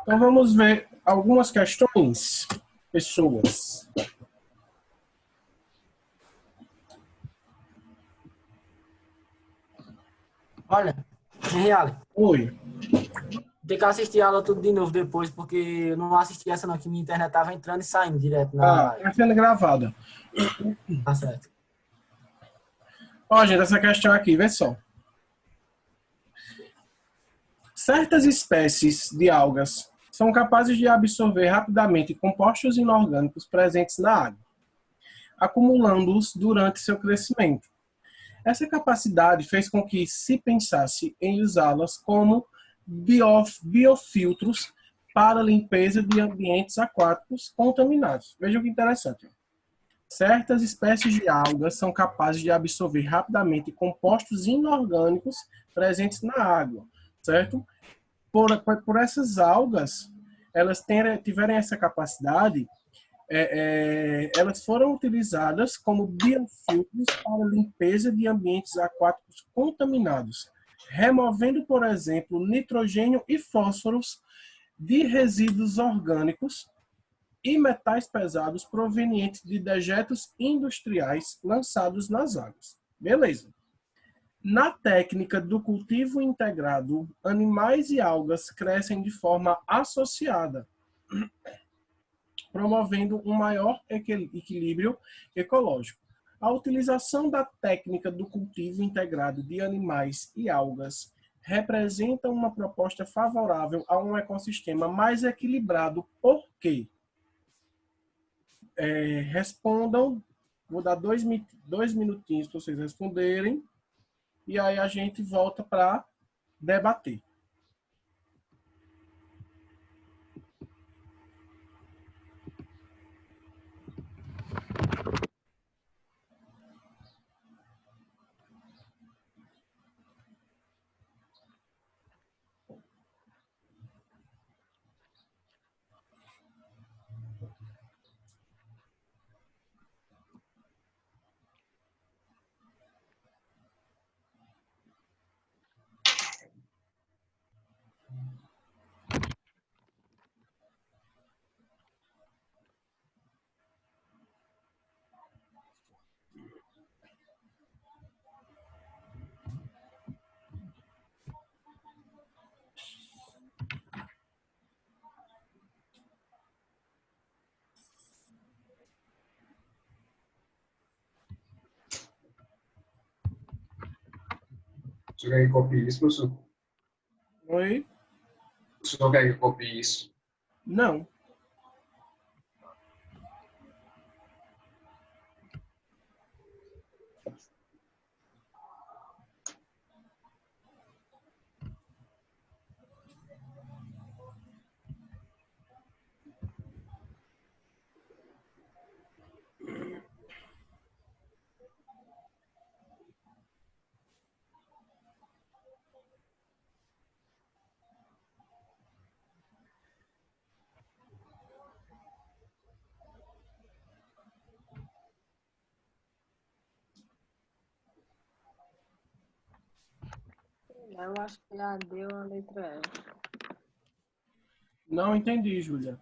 Então vamos ver algumas questões, pessoas. Olha, Real, Oi. tem que assistir a aula tudo de novo depois, porque eu não assisti essa não, que minha internet tava entrando e saindo direto na Ah, live. está sendo gravada. Tá certo. Ó, gente, essa questão aqui, vê só. Certas espécies de algas são capazes de absorver rapidamente compostos inorgânicos presentes na água, acumulando-os durante seu crescimento. Essa capacidade fez com que se pensasse em usá-las como biofiltros para limpeza de ambientes aquáticos contaminados. Veja que interessante. Certas espécies de algas são capazes de absorver rapidamente compostos inorgânicos presentes na água, certo? Por essas algas, elas tiverem essa capacidade, elas foram utilizadas como biofiltros para limpeza de ambientes aquáticos contaminados, removendo, por exemplo, nitrogênio e fósforos de resíduos orgânicos e metais pesados provenientes de dejetos industriais lançados nas águas. Beleza. Na técnica do cultivo integrado, animais e algas crescem de forma associada, promovendo um maior equilíbrio ecológico. A utilização da técnica do cultivo integrado de animais e algas representa uma proposta favorável a um ecossistema mais equilibrado, porque respondam, vou dar dois minutinhos para vocês responderem, e aí a gente volta para debater. O senhor quer que copie isso, professor? Oi? O senhor quer que copie isso? Não. Eu acho que já deu a letra E. Não entendi, Júlia.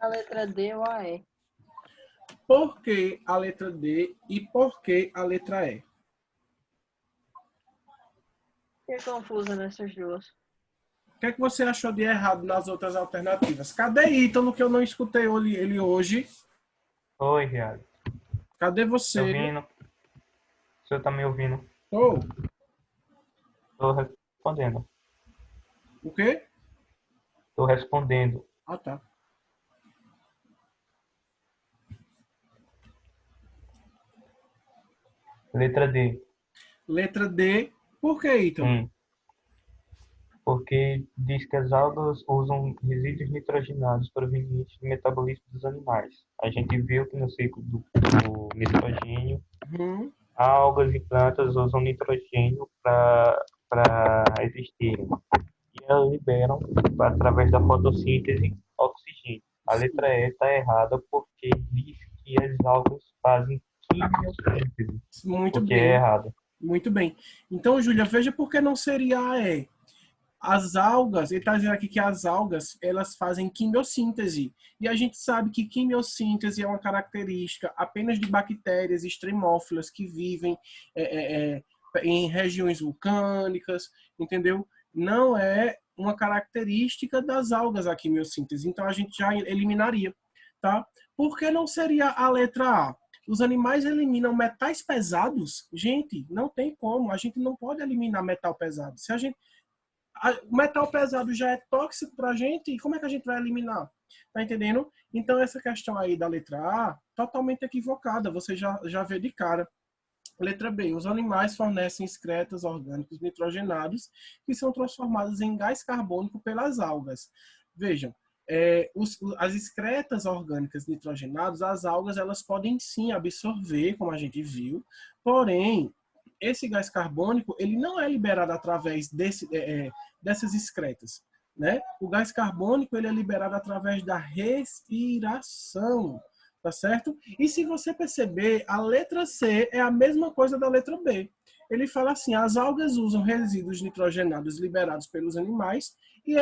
A letra D ou a E? Por que a letra D e por que a letra E? Fiquei confusa nessas duas. O que é que você achou de errado nas outras alternativas? Cadê Ítalo, que eu não escutei ele hoje? Oi, Riado. Cadê Tô você? ouvindo? O senhor tá me ouvindo? Oh, Tô respondendo. o quê? Tô respondendo. Ah, tá. Letra D. Letra D, por que, Ítalo? Sim. Porque diz que as algas usam resíduos nitrogenados provenientes do metabolismo dos animais. A gente viu que no ciclo do nitrogênio, algas e plantas usam nitrogênio para existirem. E elas liberam, através da fotossíntese, oxigênio. A letra E está errada porque diz que as algas fazem quimiossíntese, Muito o que bem. é errado. Muito bem. Então, Júlia, veja por que não seria a E. As algas, ele está dizendo aqui que as algas, elas fazem quimiossíntese. E a gente sabe que quimiossíntese é uma característica apenas de bactérias extremófilas que vivem em regiões vulcânicas, entendeu? Não é uma característica das algas a quimiossíntese. Então, a gente já eliminaria, tá? Por que não seria a letra A? Os animais eliminam metais pesados? Gente, não tem como. A gente não pode eliminar metal pesado. Se a gente o metal pesado já é tóxico para a gente, e como é que a gente vai eliminar? Tá entendendo? Então, essa questão aí da letra A, totalmente equivocada, você já vê de cara. Letra B, os animais fornecem excretas orgânicos nitrogenados que são transformados em gás carbônico pelas algas. Vejam, as excretas orgânicas nitrogenadas, as algas, elas podem sim absorver, como a gente viu, porém, esse gás carbônico, ele não é liberado através dessas excretas, né? O gás carbônico, ele é liberado através da respiração, tá certo? E se você perceber, a letra C é a mesma coisa da letra B. Ele fala assim, as algas usam resíduos nitrogenados liberados pelos animais e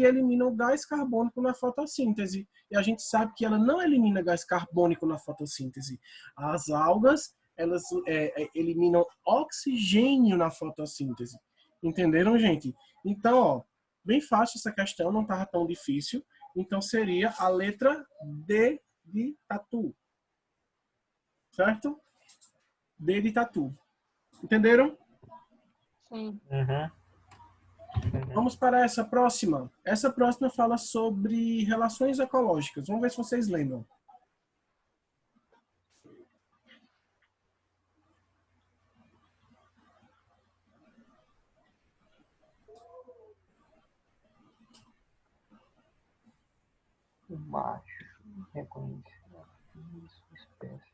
eliminam gás carbônico na fotossíntese. E a gente sabe que ela não elimina gás carbônico na fotossíntese. As algas, elas eliminam oxigênio na fotossíntese. Entenderam, gente? Então, ó, bem fácil essa questão, não estava tão difícil. Então, seria a letra D de tatu. Certo? D de tatu. Entenderam? Sim. Vamos para essa próxima. Essa próxima fala sobre relações ecológicas. Vamos ver se vocês lembram. O macho reconhece a sua espécie.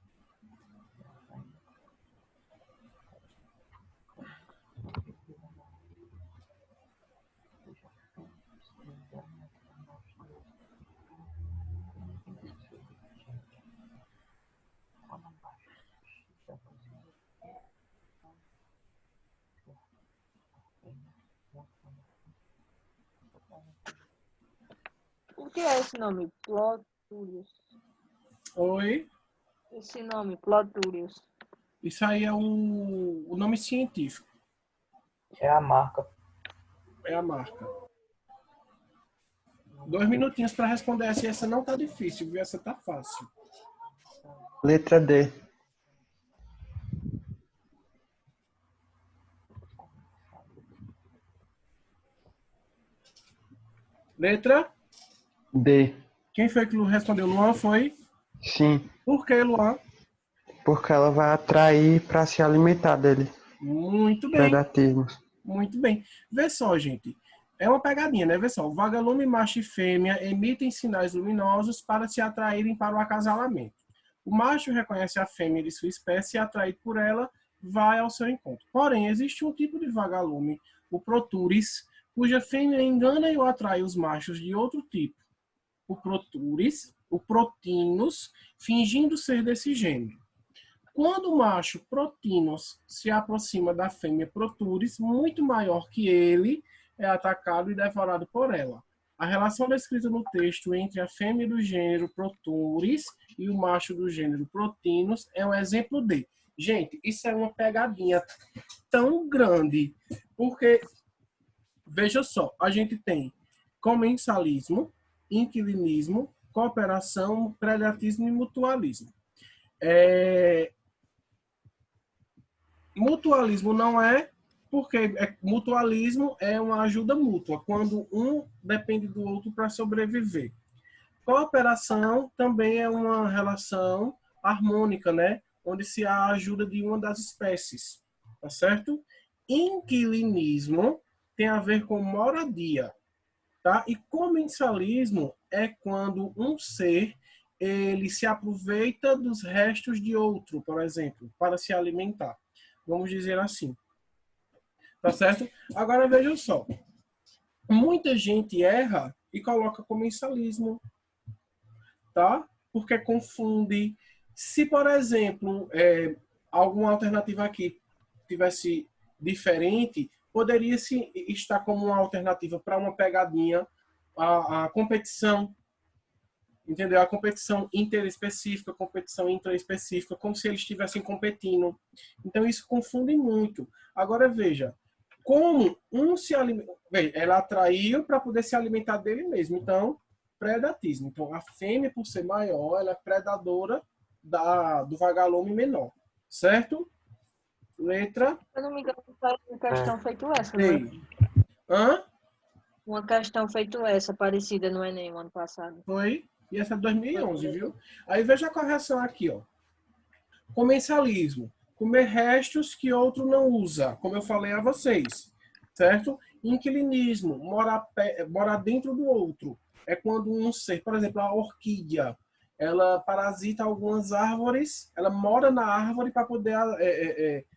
O que é esse nome? Ploturius. Oi? Esse nome, Ploturius. Isso aí é o nome científico. É a marca. É a marca. 2 minutinhos para responder essa. Essa não tá difícil, viu? Essa tá fácil. Letra D. Letra? D. Quem foi que respondeu? Luan foi? Sim. Por que, Luan? Porque ela vai atrair para se alimentar dele. Muito bem. Predativos. Muito bem. Vê só, gente. É uma pegadinha, né? Vê só. O vagalume macho e fêmea emitem sinais luminosos para se atraírem para o acasalamento. O macho reconhece a fêmea de sua espécie e, atraído por ela, vai ao seu encontro. Porém, existe um tipo de vagalume, o Proturis, cuja fêmea engana e ou atrai os machos de outro tipo. O Proturis, o Protinus, fingindo ser desse gênero. Quando o macho Protinus se aproxima da fêmea Proturis, muito maior que ele, é atacado e devorado por ela. A relação descrita no texto entre a fêmea do gênero Proturis e o macho do gênero Protinus é um exemplo de... Gente, isso é uma pegadinha tão grande, porque, veja só, a gente tem comensalismo, inquilinismo, cooperação, predatismo e mutualismo. Mutualismo não é, porque mutualismo é uma ajuda mútua, quando um depende do outro para sobreviver. Cooperação também é uma relação harmônica, né? Onde se há a ajuda de uma das espécies, tá certo? Inquilinismo tem a ver com moradia, tá? E comensalismo é quando um ser ele se aproveita dos restos de outro, por exemplo, para se alimentar. Vamos dizer assim. Tá certo? Agora vejam só. Muita gente erra e coloca comensalismo, tá? Porque confunde. Se, por exemplo, alguma alternativa aqui tivesse diferente, poderia se estar como uma alternativa para uma pegadinha a competição, entendeu? A competição interespecífica, a competição intraespecífica, como se eles estivessem competindo. Então, isso confunde muito. Agora, veja, como um se alimenta... Ela atraiu para poder se alimentar dele mesmo. Então, predatismo. Então, a fêmea, por ser maior, ela é predadora do vagalume menor. Certo? Letra... Se eu não me engano, foi uma questão feito essa, né? D. Hã? Uma questão feito essa, parecida no Enem, ano passado. Foi. E essa é 2011, viu? Aí veja a correção aqui, ó. Comensalismo. Comer restos que outro não usa, como eu falei a vocês. Certo? Inquilinismo. Morar dentro do outro. É quando um ser, por exemplo, a orquídea, ela parasita algumas árvores, ela mora na árvore para poder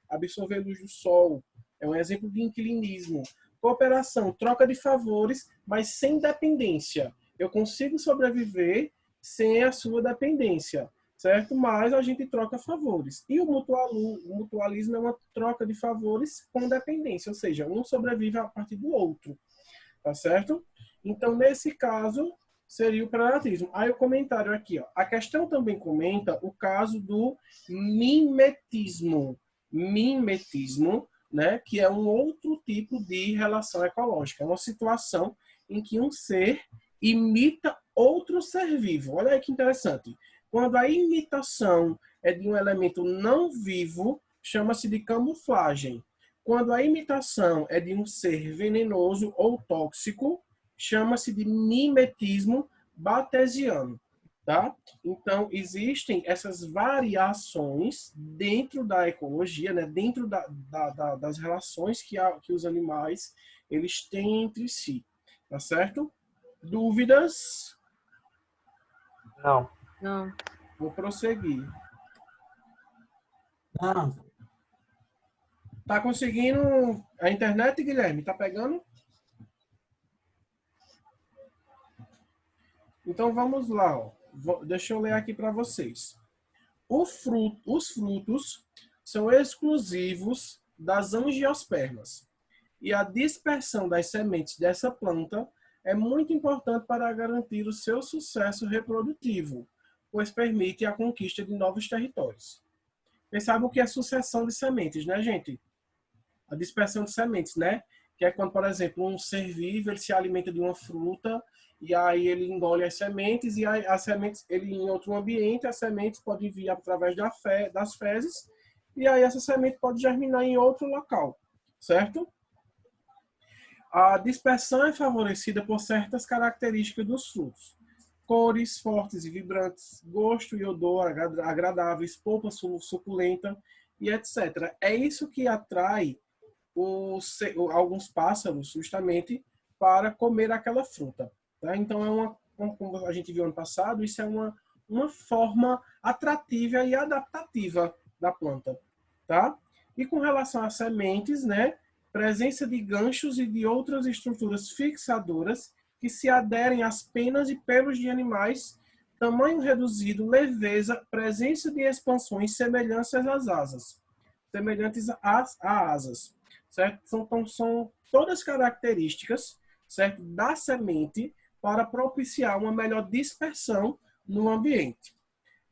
absorver luz do sol. É um exemplo de inquilinismo. Cooperação, troca de favores, mas sem dependência. Eu consigo sobreviver sem a sua dependência, certo? Mas a gente troca favores. E o mutualismo é uma troca de favores com dependência, ou seja, um sobrevive a partir do outro, tá certo? Então, nesse caso, seria o predatismo. Aí o comentário aqui, ó. A questão também comenta o caso do mimetismo. Mimetismo, né, que é um outro tipo de relação ecológica. É uma situação em que um ser imita outro ser vivo. Olha aí que interessante. Quando a imitação é de um elemento não vivo, chama-se de camuflagem. Quando a imitação é de um ser venenoso ou tóxico, chama-se de mimetismo batesiano. Tá? Então, existem essas variações dentro da ecologia, né? Dentro das relações que os animais eles têm entre si. Tá certo? Dúvidas? Não. Não. Vou prosseguir. Não. Tá conseguindo a internet, Guilherme? Tá pegando? Então, vamos lá. Ó. Deixa eu ler aqui para vocês. Os frutos são exclusivos das angiospermas. E a dispersão das sementes dessa planta é muito importante para garantir o seu sucesso reprodutivo, pois permite a conquista de novos territórios. Vocês sabem o que é sucessão de sementes, né, gente? A dispersão de sementes, né? Que é quando, por exemplo, um ser vivo ele se alimenta de uma fruta e aí ele engole as sementes e aí as sementes, ele em outro ambiente, as sementes podem vir através das fezes e aí essa semente pode germinar em outro local, certo? A dispersão é favorecida por certas características dos frutos. Cores fortes e vibrantes, gosto e odor agradáveis, polpa suculenta e etc. É isso que atrai alguns pássaros justamente para comer aquela fruta. Tá? Então, como a gente viu ano passado, isso é uma forma atrativa e adaptativa da planta. Tá? E com relação às sementes, né? Presença de ganchos e de outras estruturas fixadoras que se aderem às penas e pelos de animais, tamanho reduzido, leveza, presença de expansões semelhantes às asas. Semelhantes às asas. Certo? Então, são todas características, certo, da semente para propiciar uma melhor dispersão no ambiente.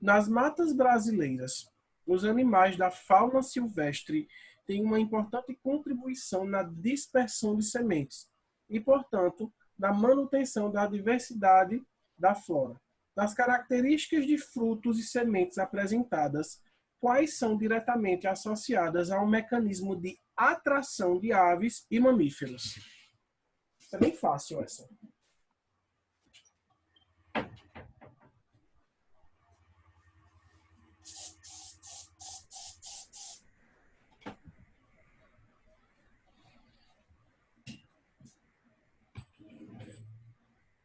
Nas matas brasileiras, os animais da fauna silvestre têm uma importante contribuição na dispersão de sementes e, portanto, na manutenção da diversidade da flora. Das características de frutos e sementes apresentadas, quais são diretamente associadas a um mecanismo de atração de aves e mamíferos? Isso é bem fácil essa.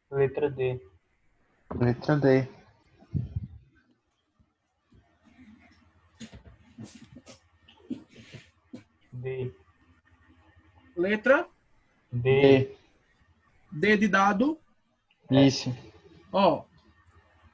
Letra D. Letra D. D. Letra D. D de dado. Isso. Ó,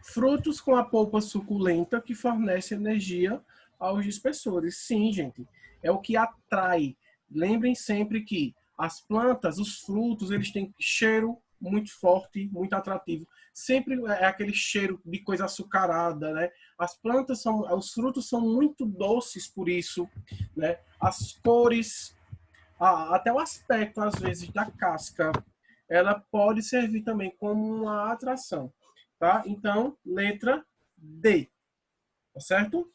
frutos com a polpa suculenta que fornece energia aos dispersores. Sim, gente. É o que atrai. lembrem sempre que as plantas, os frutos, eles têm cheiro muito forte, muito atrativo. Sempre é aquele cheiro de coisa açucarada, né? As plantas os frutos são muito doces por isso, né? As cores, até o aspecto, às vezes, da casca, ela pode servir também como uma atração, tá? Então, letra D, tá certo?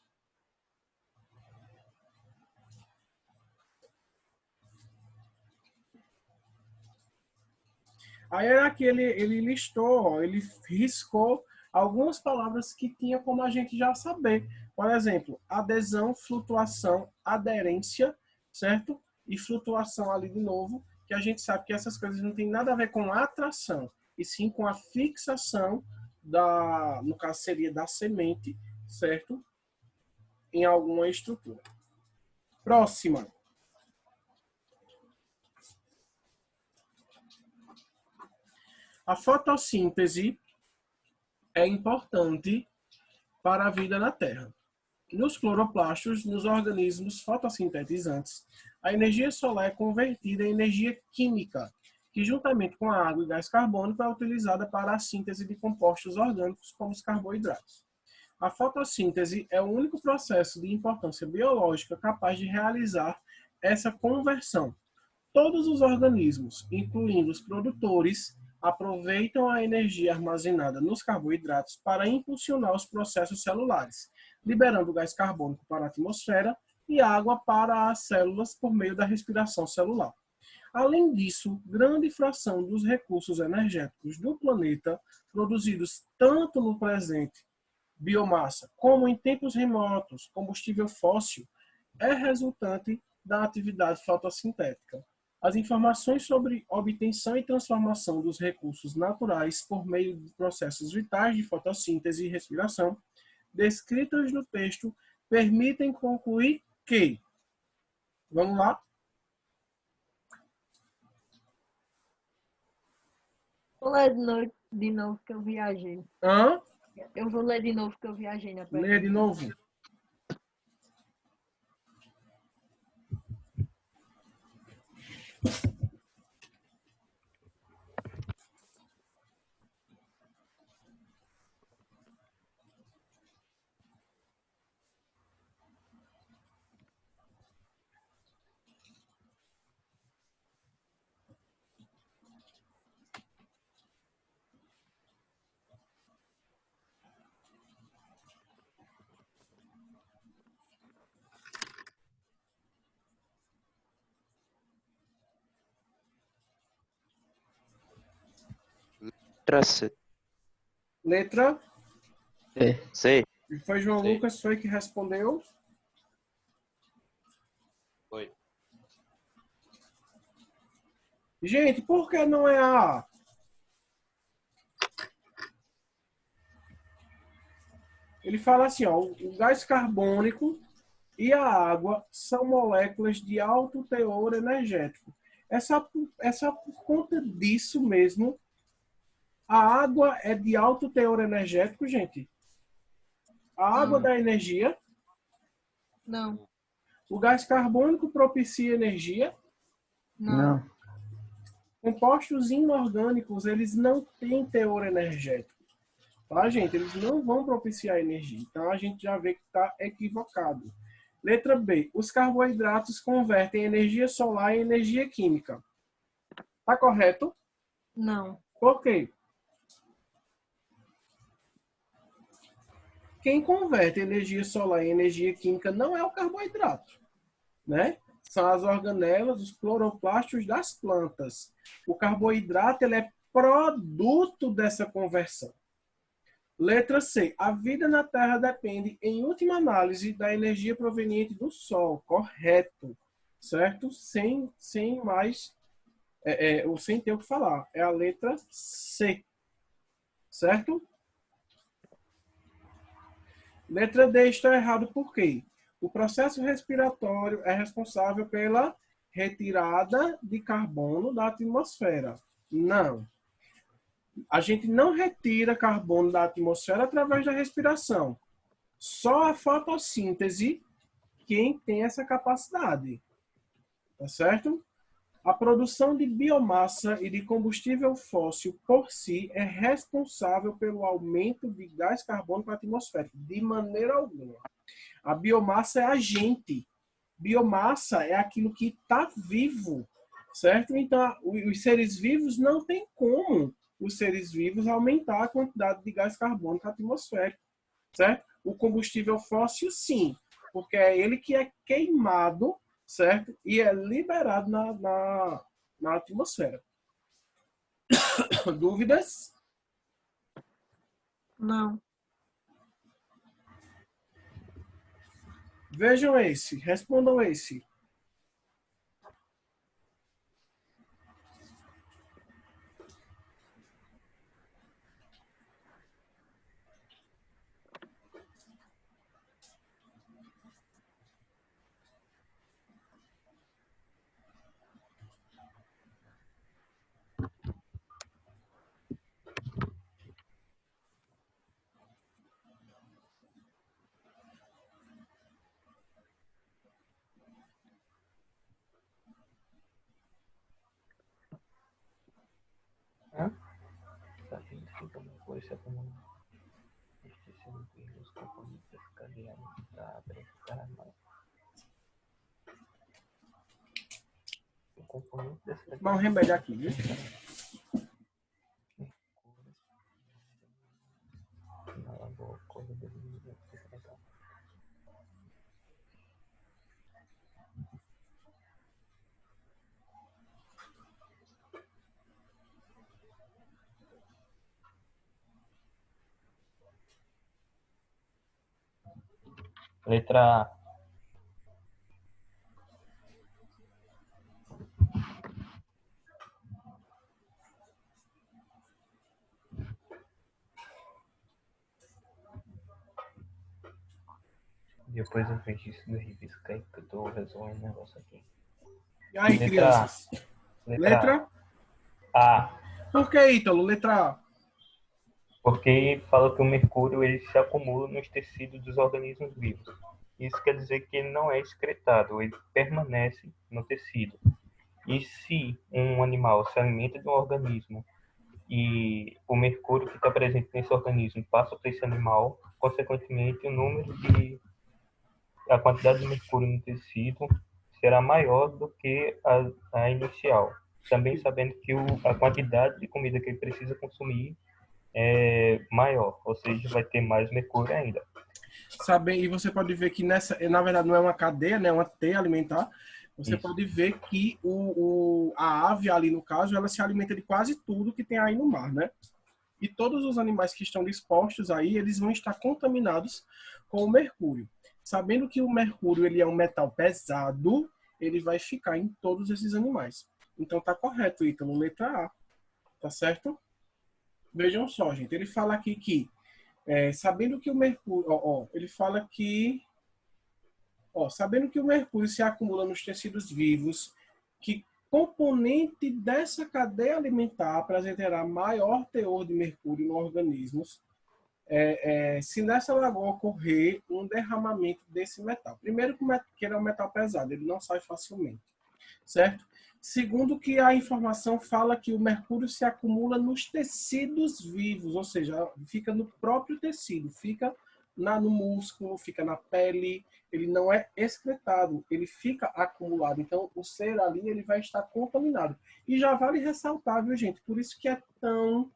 Aí aqui ele listou, ó, ele riscou algumas palavras que tinha como a gente já saber. Por exemplo, adesão, flutuação, aderência, certo? E flutuação ali de novo, que a gente sabe que essas coisas não tem nada a ver com atração, e sim com a fixação no caso seria da semente, certo? Em alguma estrutura. Próxima. A fotossíntese é importante para a vida na Terra. Nos cloroplastos, nos organismos fotossintetizantes, a energia solar é convertida em energia química, que juntamente com a água e gás carbônico é utilizada para a síntese de compostos orgânicos como os carboidratos. A fotossíntese é o único processo de importância biológica capaz de realizar essa conversão. Todos os organismos, incluindo os produtores, aproveitam a energia armazenada nos carboidratos para impulsionar os processos celulares, liberando gás carbônico para a atmosfera e água para as células por meio da respiração celular. Além disso, grande fração dos recursos energéticos do planeta, produzidos tanto no presente, biomassa, como em tempos remotos, combustível fóssil, é resultante da atividade fotossintética. As informações sobre obtenção e transformação dos recursos naturais por meio de processos vitais de fotossíntese e respiração, descritas no texto, permitem concluir que... Vamos lá? Vou ler de novo que eu viajei. Hã? Eu vou ler de novo que eu viajei na pergunta. Lê de novo. Letra C. Letra. C. E foi João Sim. Lucas foi que respondeu. Foi. Gente, por que não é a A? Ele fala assim, ó, o gás carbônico e a água são moléculas de alto teor energético. Essa por conta disso mesmo, a água é de alto teor energético, gente. A água dá energia. Não, O gás carbônico propicia energia. não. Compostos inorgânicos, eles não têm teor energético. Tá, gente? Eles não vão propiciar energia. Então, a gente já vê que está equivocado. Letra B. Os carboidratos convertem energia solar em energia química. Tá correto? Não. Por quê? Quem converte energia solar em energia química não é o carboidrato, né? São as organelas, os cloroplastos das plantas. O carboidrato ele é produto dessa conversão. Letra C. A vida na Terra depende, em última análise, da energia proveniente do Sol. Correto. Certo? Sem mais... sem ter o que falar. É a letra C. Certo? Letra D está errado por quê? O processo respiratório é responsável pela retirada de carbono da atmosfera. Não. A gente não retira carbono da atmosfera através da respiração. Só a fotossíntese quem tem essa capacidade. tá certo? A produção de biomassa e de combustível fóssil por si é responsável pelo aumento de gás carbônico atmosférico, de maneira alguma. A biomassa é agente. Biomassa é aquilo que está vivo, certo? Então, os seres vivos não tem como os seres vivos aumentar a quantidade de gás carbônico atmosférico, certo? O combustível fóssil, sim, porque é ele que é queimado, certo? E é liberado na atmosfera. Dúvidas? Não. Vejam esse, respondam esse. Hã? Tá vendo? Fica uma coisa como este sendo os componentes cadeados da pressão. O componente dessa Vamos remédio aqui, viu? na boa coisa dele. Letra A. Depois eu vejo isso do Ribisca aí, que eu tô resolvendo um negócio aqui. E aí, Letra crianças? Letra A. Por que, Ítalo? Letra A. Porque fala que o mercúrio ele se acumula nos tecidos dos organismos vivos. Isso quer dizer que ele não é excretado, ele permanece no tecido. E se um animal se alimenta de um organismo e o mercúrio que está presente nesse organismo passa para esse animal, consequentemente a quantidade de mercúrio no tecido será maior do que a inicial. Também sabendo que a quantidade de comida que ele precisa consumir é maior, ou seja, vai ter mais mercúrio ainda. E você pode ver que na verdade não é uma cadeia, né? É uma teia alimentar. Você Isso. pode ver que a ave ali, no caso, ela se alimenta de quase tudo que tem aí no mar, né? E todos os animais que estão dispostos aí, eles vão estar contaminados com o mercúrio. Sabendo que o mercúrio ele é um metal pesado, ele vai ficar em todos esses animais. Então tá correto, Ítalo, letra A. Tá certo? Vejam só, gente. Ele fala aqui que sabendo que o mercúrio, ele fala que, sabendo que o mercúrio se acumula nos tecidos vivos, que componente dessa cadeia alimentar apresentará maior teor de mercúrio no organismo, se nessa lagoa ocorrer um derramamento desse metal. Primeiro, que ele é um metal pesado, ele não sai facilmente, certo? Segundo, que a informação fala que o mercúrio se acumula nos tecidos vivos, ou seja, fica no próprio tecido, fica no músculo, fica na pele, ele não é excretado, ele fica acumulado. Então, o ser ali ele vai estar contaminado. E já vale ressaltar, viu, gente? Por isso que é tão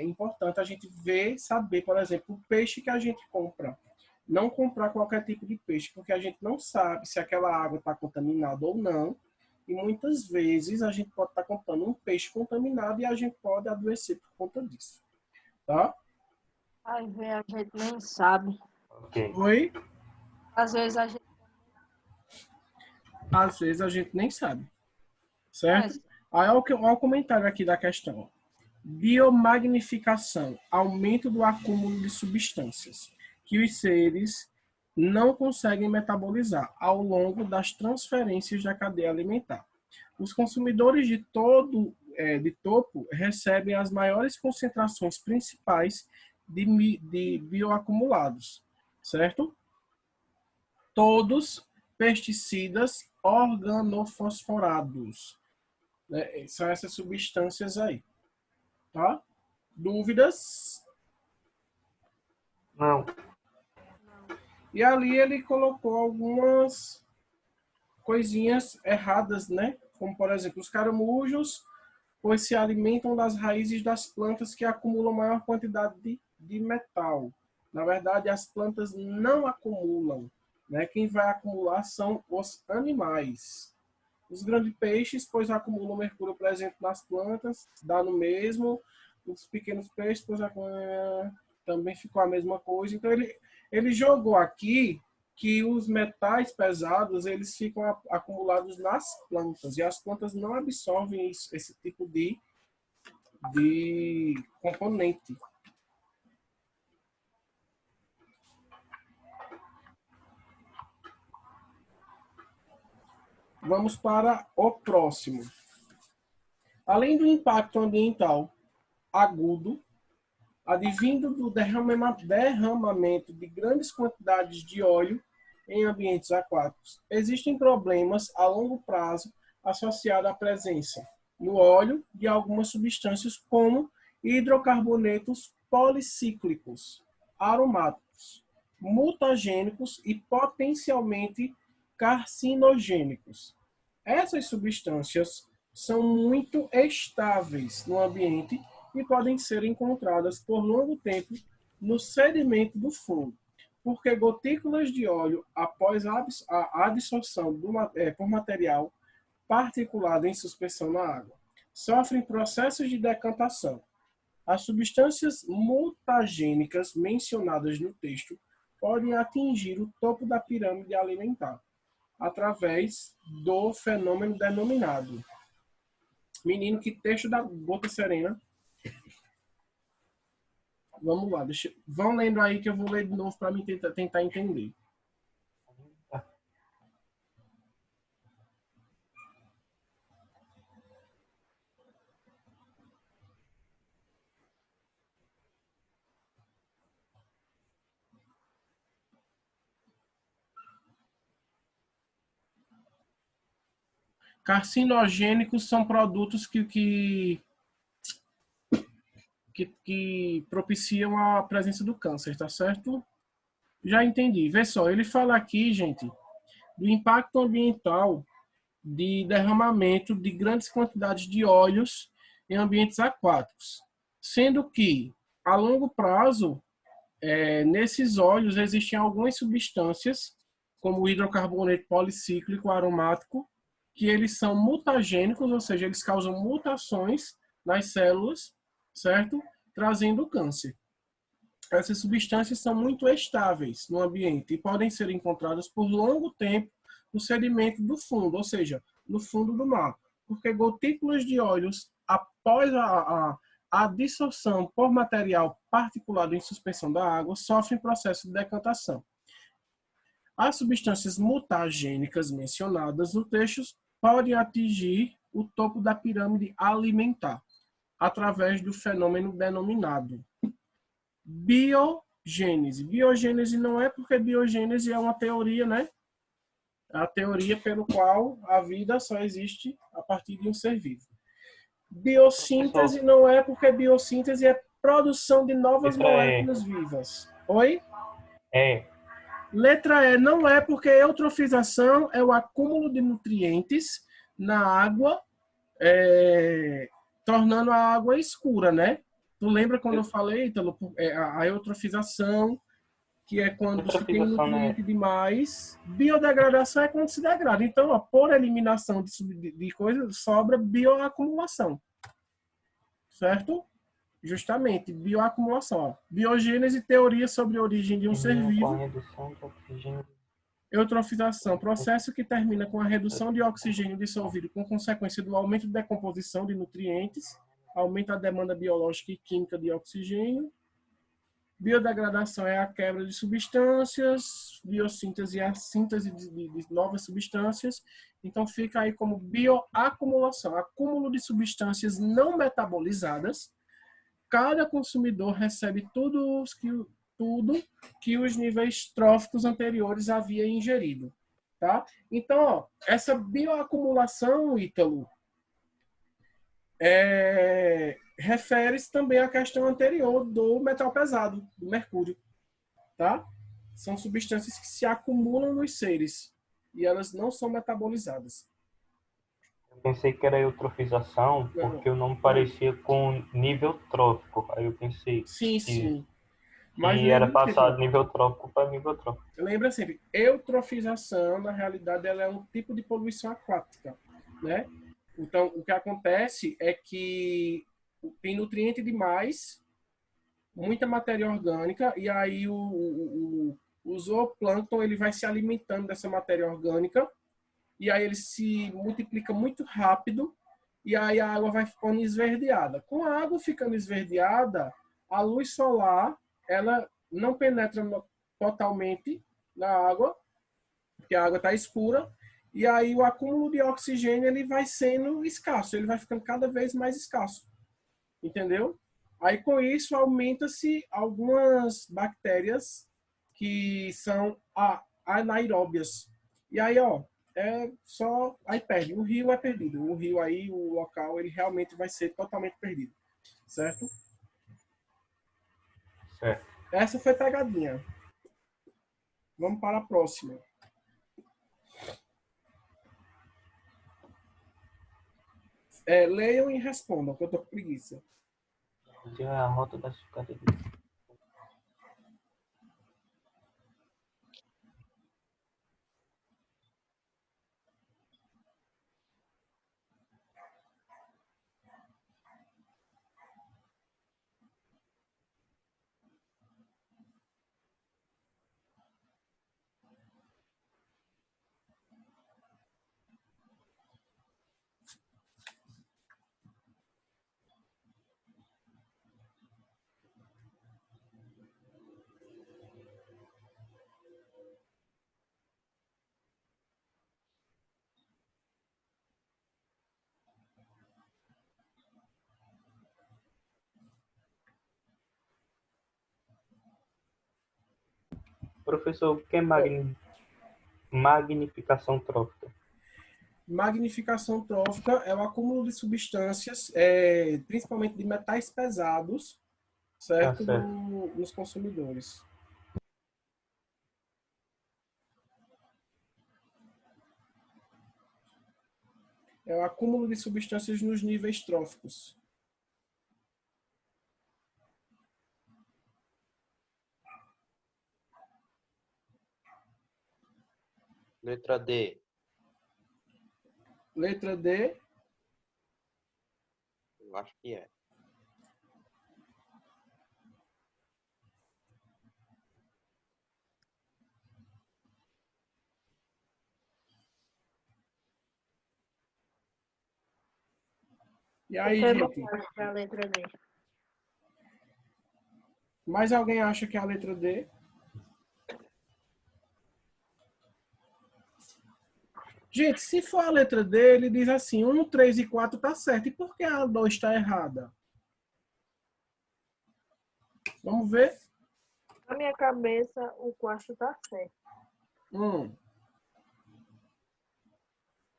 importante a gente saber, por exemplo, o peixe que a gente compra. Não comprar qualquer tipo de peixe, porque a gente não sabe se aquela água está contaminada ou não. E muitas vezes a gente pode estar comprando um peixe contaminado e a gente pode adoecer por conta disso. Tá? Às vezes a gente nem sabe. Ok. Oi? Às vezes a gente... Às vezes a gente nem sabe. Certo? Aí olha o comentário aqui da questão. Biomagnificação. Aumento do acúmulo de substâncias que os seres não conseguem metabolizar ao longo das transferências da cadeia alimentar. Os consumidores de topo recebem as maiores concentrações principais de bioacumulados, certo? Todos pesticidas organofosforados. Né? São essas substâncias aí. Tá? Dúvidas? Não. E ali ele colocou algumas coisinhas erradas, né? Como, por exemplo, os caramujos, pois se alimentam das raízes das plantas que acumulam maior quantidade de metal. Na verdade, as plantas não acumulam, né? Quem vai acumular são os animais. Os grandes peixes, pois acumulam mercúrio presente nas plantas, dá no mesmo. Os pequenos peixes, pois também ficou a mesma coisa. Então, ele jogou aqui que os metais pesados, eles ficam acumulados nas plantas. E as plantas não absorvem esse tipo de componente. Vamos para o próximo. Além do impacto ambiental agudo, advindo do derramamento de grandes quantidades de óleo em ambientes aquáticos, existem problemas a longo prazo associados à presença no óleo de algumas substâncias como hidrocarbonetos policíclicos, aromáticos, mutagênicos e potencialmente carcinogênicos. Essas substâncias são muito estáveis no ambiente e podem ser encontradas por longo tempo no sedimento do fundo, porque gotículas de óleo, após a adsorção por material particulado em suspensão na água, sofrem processos de decantação. As substâncias mutagênicas mencionadas no texto podem atingir o topo da pirâmide alimentar, através do fenômeno denominado. Menino, que texto da gota serena. Vamos lá, vão lendo aí que eu vou ler de novo para mim tentar entender. Carcinogênicos são produtos que propiciam a presença do câncer, tá certo? Já entendi. Vê só, ele fala aqui, gente, do impacto ambiental de derramamento de grandes quantidades de óleos em ambientes aquáticos, sendo que, a longo prazo, nesses óleos existem algumas substâncias, como o hidrocarboneto policíclico aromático, que eles são mutagênicos, ou seja, eles causam mutações nas células, certo? Trazendo câncer. Essas substâncias são muito estáveis no ambiente e podem ser encontradas por longo tempo no sedimento do fundo, ou seja, no fundo do mar, porque gotículas de óleos, após a dissorção por material particulado em suspensão da água, sofrem processo de decantação. As substâncias mutagênicas mencionadas no texto podem atingir o topo da pirâmide alimentar, através do fenômeno denominado biogênese. Biogênese não é porque biogênese é uma teoria, né? É a teoria pelo qual a vida só existe a partir de um ser vivo. Biossíntese não é porque biossíntese é produção de novas moléculas vivas. Oi? Letra E não é porque eutrofização é o acúmulo de nutrientes na água, tornando a água escura, né? Tu lembra quando eu falei, Ítalo, a eutrofização, que é quando se tem nutriente demais. Biodegradação é quando se degrada. Então, ó, por eliminação de coisas, sobra bioacumulação. Certo? Justamente, bioacumulação. Ó. Biogênese, teoria sobre a origem de um ser vivo. Eutrofização, processo que termina com a redução de oxigênio dissolvido com consequência do aumento de decomposição de nutrientes, aumenta a demanda biológica e química de oxigênio. Biodegradação é a quebra de substâncias, biossíntese é a síntese de novas substâncias. Então fica aí como bioacumulação, acúmulo de substâncias não metabolizadas. Cada consumidor recebe tudo que os níveis tróficos anteriores havia ingerido. Tá? Então, ó, essa bioacumulação, Ítalo, refere-se também à questão anterior do metal pesado, do mercúrio. Tá? São substâncias que se acumulam nos seres e elas não são metabolizadas. Eu pensei que era eutrofização porque o nome parecia com nível trófico. Aí eu pensei Sim, que, sim. Mas que era lembra passado sempre, de nível trófico para nível trófico. lembra sempre, eutrofização, na realidade, ela é um tipo de poluição aquática, né? Então, o que acontece é que tem nutriente demais, muita matéria orgânica, e aí o zooplâncton ele vai se alimentando dessa matéria orgânica, e aí ele se multiplica muito rápido, e aí a água vai ficando esverdeada. Com a água ficando esverdeada, a luz solar ela não penetra totalmente na água, porque a água está escura, e aí o acúmulo de oxigênio ele vai sendo escasso, ele vai ficando cada vez mais escasso, entendeu? Aí com isso aumenta-se algumas bactérias que são anaeróbias. E aí, ó, aí perde. O rio é perdido. O rio aí, o local, ele realmente vai ser totalmente perdido. Certo? Certo. Essa foi pegadinha. Vamos para a próxima. Leiam e respondam, que eu tô com preguiça. É a rota da sucata. Professor, o que é magnificação trófica? Magnificação trófica é o acúmulo de substâncias, principalmente de metais pesados, certo? Certo. Nos consumidores. É o acúmulo de substâncias nos níveis tróficos. Letra D. Letra D. Eu acho que é. E aí, Eu gente? também acho que é a letra D. Mais alguém acha que é a letra D? Gente, se for a letra D, ele diz assim, 1, 3 e 4 tá certo. E por que a 2 está errada? Vamos ver? Na minha cabeça, o quarto tá certo.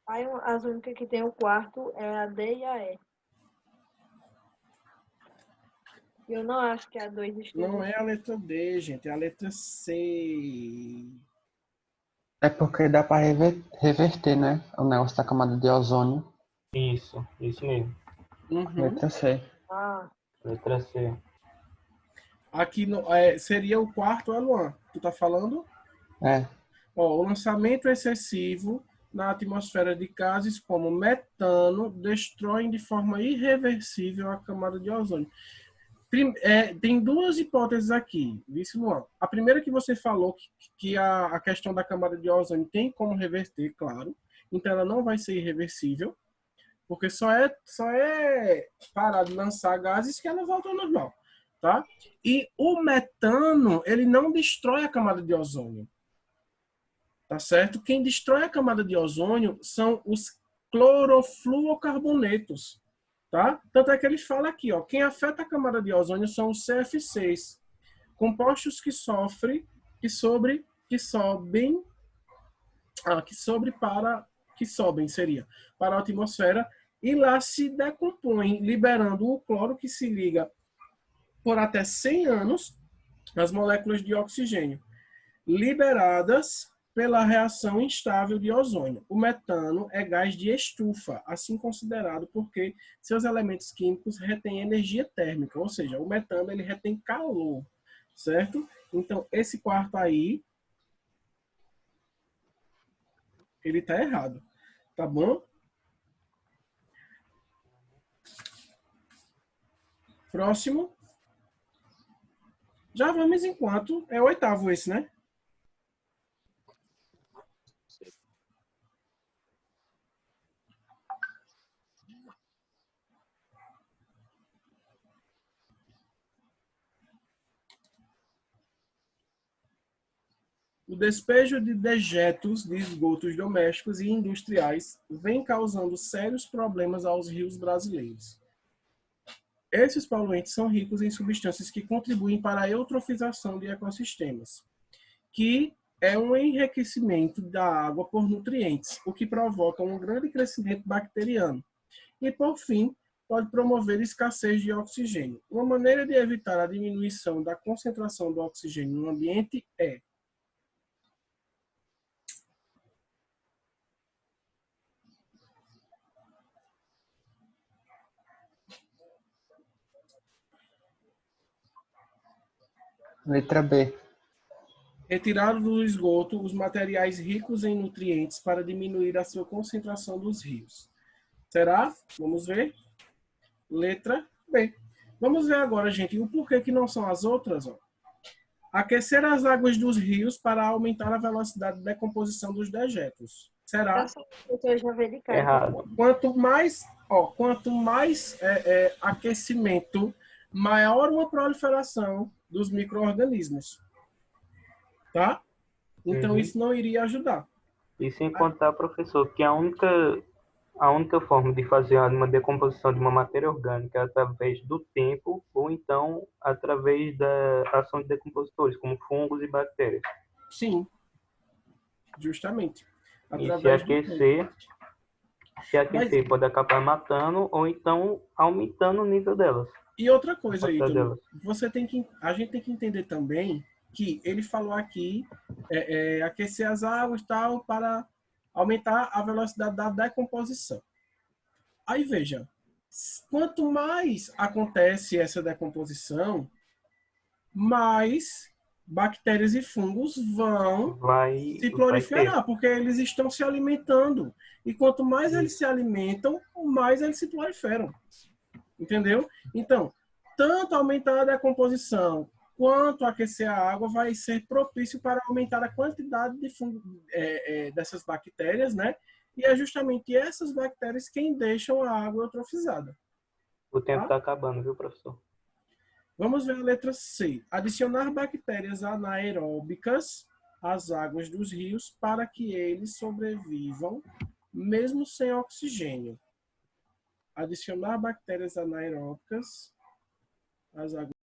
Aí as únicas que tem o quarto é a D e a E. Eu não acho que a 2 esteja. Não é a letra D, gente. É a letra C. É porque dá para reverter, né? O negócio da camada de ozônio. Isso mesmo. Letra C. Ah, Letra C. Aqui seria o quarto, Luan? Tu tá falando? É. Ó, o lançamento excessivo na atmosfera de gases como metano destroem de forma irreversível a camada de ozônio. Tem duas hipóteses aqui, vice Luan. A primeira que você falou, que a questão da camada de ozônio tem como reverter, claro. Então ela não vai ser irreversível, porque só é parar de lançar gases que ela volta ao normal, tá? E o metano, ele não destrói a camada de ozônio. Tá certo? Quem destrói a camada de ozônio são os clorofluorocarbonetos, tá? Tanto é que ele fala aqui, ó, quem afeta a camada de ozônio são os CFCs, compostos que sobem que sobem seria para a atmosfera e lá se decompõem, liberando o cloro que se liga por até 100 anos às moléculas de oxigênio, liberadas pela reação instável de ozônio. O metano é gás de estufa, assim considerado porque seus elementos químicos retêm energia térmica, ou seja, o metano ele retém calor, certo? Então, esse quarto aí, ele está errado, tá bom? Próximo. Já vamos enquanto é o oitavo esse, né? O despejo de dejetos de esgotos domésticos e industriais vem causando sérios problemas aos rios brasileiros. Esses poluentes são ricos em substâncias que contribuem para a eutrofização de ecossistemas, que é um enriquecimento da água por nutrientes, o que provoca um grande crescimento bacteriano. E, por fim, pode promover escassez de oxigênio. Uma maneira de evitar a diminuição da concentração do oxigênio no ambiente é Letra B. retirar do esgoto os materiais ricos em nutrientes para diminuir a sua concentração dos rios. Será? Vamos ver. Letra B. Vamos ver agora, gente, o porquê que não são as outras. Ó. Aquecer as águas dos rios para aumentar a velocidade de decomposição dos dejetos. Será? Eu já verifiquei. Errado. Quanto mais aquecimento, maior uma proliferação dos micro-organismos. Tá? Então, isso não iria ajudar. E sem contar, professor, que a única forma de fazer uma decomposição de uma matéria orgânica é através do tempo ou então através da ação de decompositores, como fungos e bactérias. Sim, justamente. E se aquecer pode acabar matando ou então aumentando o nível delas. E outra coisa aí, delas. a gente tem que entender também que ele falou aqui aquecer as águas e tal para aumentar a velocidade da decomposição. Aí veja, quanto mais acontece essa decomposição, mais bactérias e fungos vão se proliferar, porque eles estão se alimentando. E quanto mais eles se alimentam, mais eles se proliferam. Entendeu? Então, tanto aumentar a decomposição quanto aquecer a água vai ser propício para aumentar a quantidade de dessas bactérias, né? E é justamente essas bactérias quem deixam a água eutrofizada. O tempo está acabando, viu, professor? Vamos ver a letra C. Adicionar bactérias anaeróbicas às águas dos rios para que eles sobrevivam mesmo sem oxigênio. Adicionar bactérias anaeróbicas às águas